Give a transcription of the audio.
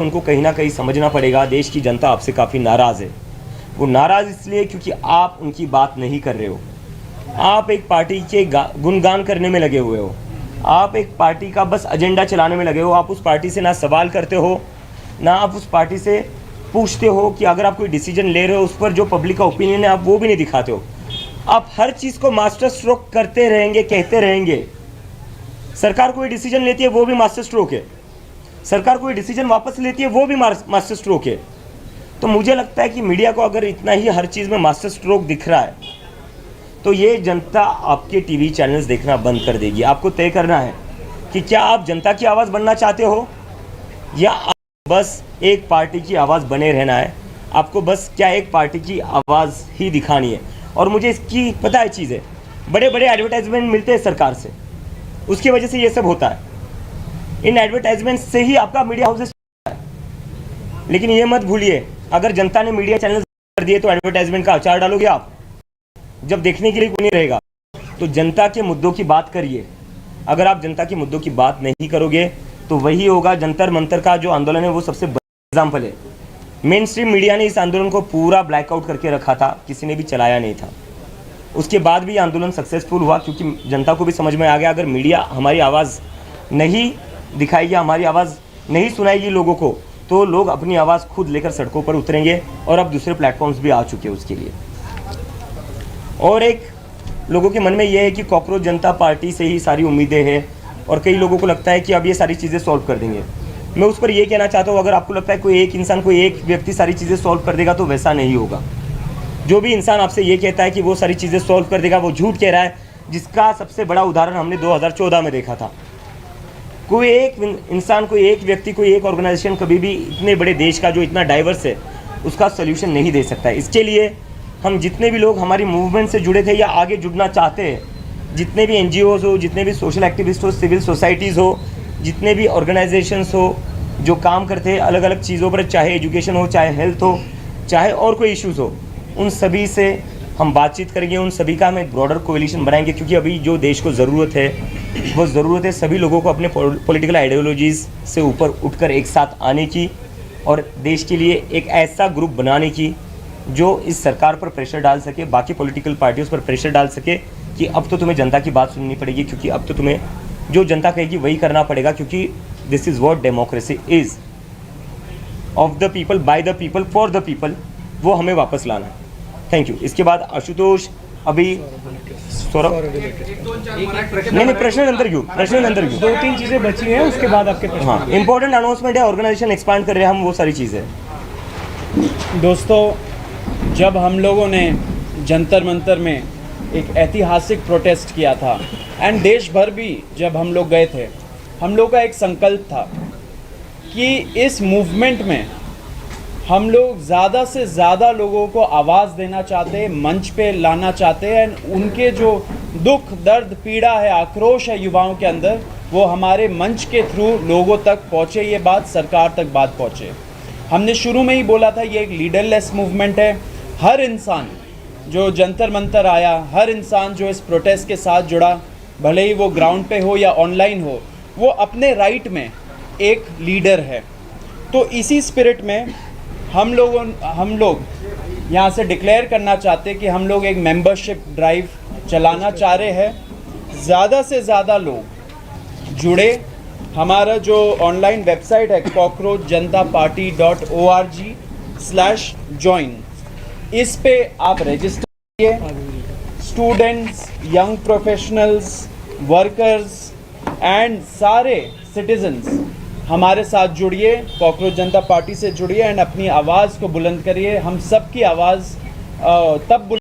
उनको कहीं ना कहीं समझना पड़ेगा, देश की जनता आपसे काफ़ी नाराज़ है। वो नाराज़ इसलिए क्योंकि आप उनकी बात नहीं कर रहे हो। आप एक पार्टी के गुणगान करने में लगे हुए हो, आप एक पार्टी का बस एजेंडा चलाने में लगे हो। आप उस पार्टी से ना सवाल करते हो, ना आप उस पार्टी से पूछते हो कि अगर आप कोई डिसीजन ले रहे हो उस पर जो पब्लिक का ओपिनियन है आप वो भी नहीं दिखाते हो। आप हर चीज़ को मास्टर स्ट्रोक करते रहेंगे, कहते रहेंगे। सरकार कोई डिसीजन लेती है वो भी मास्टर स्ट्रोक है, सरकार कोई डिसीजन वापस लेती है वो भी मास्टर स्ट्रोक है। तो मुझे लगता है कि मीडिया को अगर इतना ही हर चीज़ में मास्टर स्ट्रोक दिख रहा है तो ये जनता आपके टीवी चैनल्स देखना बंद कर देगी। आपको तय करना है कि क्या आप जनता की आवाज़ बनना चाहते हो या आप बस एक पार्टी की आवाज़ बने रहना है। आपको बस क्या एक पार्टी की आवाज़ ही दिखानी है। और मुझे इसकी पता है चीज़ है, बड़े बड़े एडवर्टाइजमेंट मिलते हैं सरकार से, उसकी वजह से ये सब होता है। इन एडवर्टाइजमेंट से ही आपका मीडिया हाउसेस है। लेकिन ये मत भूलिए, अगर जनता ने मीडिया चैनल कर दिए तो एडवर्टाइजमेंट का अचार डालोगे आप, जब देखने के लिए कोई नहीं रहेगा। तो जनता के मुद्दों की बात करिए। अगर आप जनता के मुद्दों की बात नहीं करोगे तो वही होगा। जंतर मंतर का जो आंदोलन है वो सबसे बड़ा एग्जाम्पल है। मेन स्ट्रीम मीडिया ने इस आंदोलन को पूरा ब्लैकआउट करके रखा था, किसी ने भी चलाया नहीं था। उसके बाद भी आंदोलन सक्सेसफुल हुआ क्योंकि जनता को भी समझ में आ गया अगर मीडिया हमारी आवाज़ नहीं दिखाएगी, हमारी आवाज़ नहीं सुनाएगी लोगों को, तो लोग अपनी आवाज़ खुद लेकर सड़कों पर उतरेंगे। और अब दूसरे प्लेटफॉर्म्स भी आ चुके हैं उसके लिए। और एक लोगों के मन में ये है कि कॉकरोच जनता पार्टी से ही सारी उम्मीदें हैं और कई लोगों को लगता है कि अब ये सारी चीज़ें सॉल्व कर देंगे। मैं उस पर ये कहना चाहता हूँ, अगर आपको लगता है कोई एक इंसान, कोई एक व्यक्ति सारी चीज़ें सॉल्व कर देगा तो वैसा नहीं होगा। जो भी इंसान आपसे ये कहता है कि वो सारी चीज़ें सॉल्व कर देगा वो झूठ कह रहा है, जिसका सबसे बड़ा उदाहरण हमने 2014 में देखा था। कोई एक इंसान, कोई एक व्यक्ति, कोई एक ऑर्गेनाइजेशन कभी भी इतने बड़े देश का जो इतना डाइवर्स है उसका सोल्यूशन नहीं दे सकता है। इसके लिए हम जितने भी लोग हमारी मूवमेंट से जुड़े थे या आगे जुड़ना चाहते हैं, जितने भी NGOs हो, जितने भी सोशल एक्टिविस्ट हो, सिविल सोसाइटीज़ हो, जितने भी ऑर्गेनाइजेशंस हो जो काम करते हैं अलग अलग चीज़ों पर, चाहे एजुकेशन हो, चाहे हेल्थ हो, चाहे और कोई इश्यूज़ हो, उन सभी से हम बातचीत करेंगे। उन सभी का हम एक ब्रॉडर कोएलिशन बनाएंगे क्योंकि अभी जो देश को ज़रूरत है वो ज़रूरत है सभी लोगों को अपने पॉलिटिकल आइडियोलॉजीज़ से ऊपर उठकर एक साथ आने की और देश के लिए एक ऐसा ग्रुप बनाने की जो इस सरकार पर प्रेशर डाल सके, बाकी पॉलिटिकल पार्टियों पर प्रेशर डाल सके कि अब तो तुम्हें जनता की बात सुननी पड़ेगी, क्योंकि अब तो तुम्हें जो जनता कहेगी वही करना पड़ेगा, क्योंकि this is what democracy is, of the people, by the people, for the people. वो हमें वापस लाना है। Thank you. इसके बाद आशुतोष, अभी सौरभ, नहीं प्रश्न अंदर क्यों, प्रश्न अंदर क्यों, 2-3 चीज़ें बची हैं, उसके बाद आपके प्रश्न। हाँ, इंपॉर्टेंट अनाउंसमेंट है, ऑर्गेनाइजेशन एक्सपांड कर रहे हैं हम, वो सारी चीज़ें। दोस्तों, जब हम लोगों ने जंतर मंतर में एक ऐतिहासिक प्रोटेस्ट किया था एंड देश भर भी जब हम लोग गए थे, हम लोग का एक संकल्प था कि इस मूवमेंट में हम लोग ज़्यादा से ज़्यादा लोगों को आवाज़ देना चाहते हैं, मंच पे लाना चाहते हैं एंड उनके जो दुख, दर्द, पीड़ा है, आक्रोश है युवाओं के अंदर, वो हमारे मंच के थ्रू लोगों तक पहुँचे, ये बात सरकार तक बात पहुँचे। हमने शुरू में ही बोला था ये एक लीडरलेस मूवमेंट है। हर इंसान जो जंतर मंतर आया, हर इंसान जो इस प्रोटेस्ट के साथ जुड़ा, भले ही वो ग्राउंड पे हो या ऑनलाइन हो, वो अपने राइट में एक लीडर है। तो इसी स्पिरिट में हम लोग यहाँ से डिक्लेयर करना चाहते कि हम लोग एक मेंबरशिप ड्राइव चलाना चाह रहे हैं। ज़्यादा से ज़्यादा लोग जुड़े। हमारा जो ऑनलाइन वेबसाइट है cockroachjntaparty.org/join, इस पे आप रजिस्टर करिए। Students, young professionals, workers and सारे सिटीजन्स हमारे साथ जुड़िए, कॉकरोच जनता पार्टी से जुड़िए एंड अपनी आवाज़ को बुलंद करिए। हम सब की आवाज़ तब